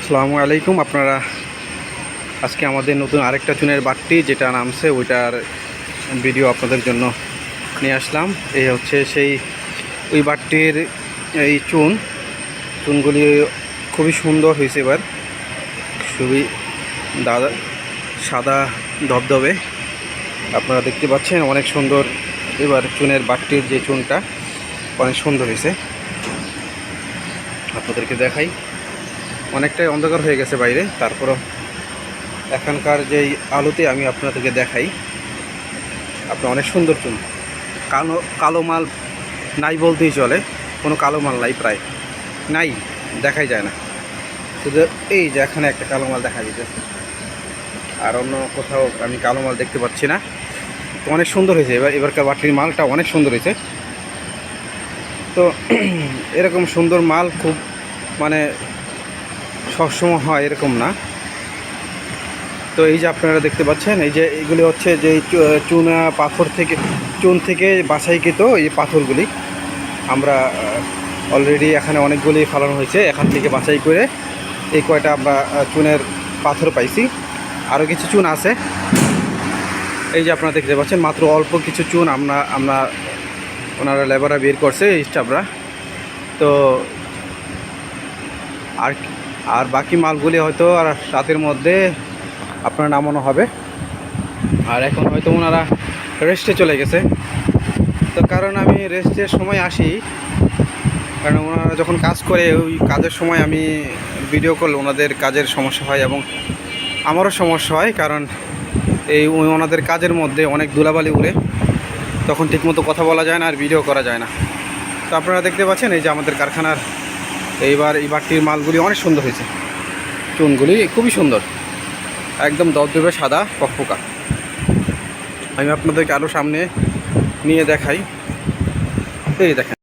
আসসালামু আলাইকুম। আপনারা আজকে আমাদের নতুন আরেকটা চুনের বাটটি যেটা নামছে ওইটার ভিডিও আপনাদের জন্য নিয়ে আসলাম। এই হচ্ছে সেই ওই বাটটির এই চুনগুলি খুবই সুন্দর হয়েছে। এবার খুবই সাদা ধবধবে আপনারা দেখতে পাচ্ছেন, অনেক সুন্দর। এবার চুনের বাটটির যে চুনটা অনেক সুন্দর হয়েছে, আপনাদেরকে দেখাই। অনেকটাই অন্ধকার হয়ে গেছে বাইরে, তারপরও এখানকার যেই আলোতে আমি আপনাদেরকে দেখাই। আপনার অনেক সুন্দর চুন, কালো মাল নাই বলতেই চলে, কোনো কালো মাল নাই, প্রায় নাই, দেখাই যায় না। শুধু এই যে এখানে একটা কালো মাল দেখা যেতেছে, আর অন্য কোথাও আমি কালো মাল দেখতে পাচ্ছি না। তো অনেক সুন্দর হয়েছে। এবারকার বাটির মালটা অনেক সুন্দর হয়েছে। তো এরকম সুন্দর মাল খুব মানে সবসময় হয় এরকম না। তো এই যে আপনারা দেখতে পাচ্ছেন, এই যে এগুলি হচ্ছে যে চুনা পাথর থেকে, চুন থেকে বাছাইকৃত এই পাথরগুলি আমরা অলরেডি এখানে অনেকগুলি ফলানো হয়েছে। এখান থেকে বাছাই করে এই কয়টা আমরা চুনের পাথর পাইছি। আরও কিছু চুন আছে, এই যে আপনারা দেখতে পাচ্ছেন, মাত্র অল্প কিছু চুন আমরা ওনারা লেবাররা বের করছে, স্টাফরা। তো আর বাকি মালগুলি হয়তো আর রাতের মধ্যে আপনার নামানো হবে। আর এখন হয়তো ওনারা রেস্টে চলে গেছে। তো কারণ আমি রেস্টের সময় আসি, কারণ ওনারা যখন কাজ করে ওই কাজের সময় আমি ভিডিও করলে ওনাদের কাজের সমস্যা হয় এবং আমারও সমস্যা হয়, কারণ এই ওনাদের কাজের মধ্যে অনেক ধুলাবালি উড়ে, তখন ঠিকমতো কথা বলা যায় না আর ভিডিও করা যায় না। তো আপনারা দেখতে পাচ্ছেন এই যে আমাদের কারখানার এই বাটটির মালগুলি অনেক সুন্দর হয়েছে। চুনগুলি খুবই সুন্দর, একদম দবদবে সাদা পকপকা। আমি আপনাদেরকে আরও সামনে নিয়ে দেখাই। এই দেখেন।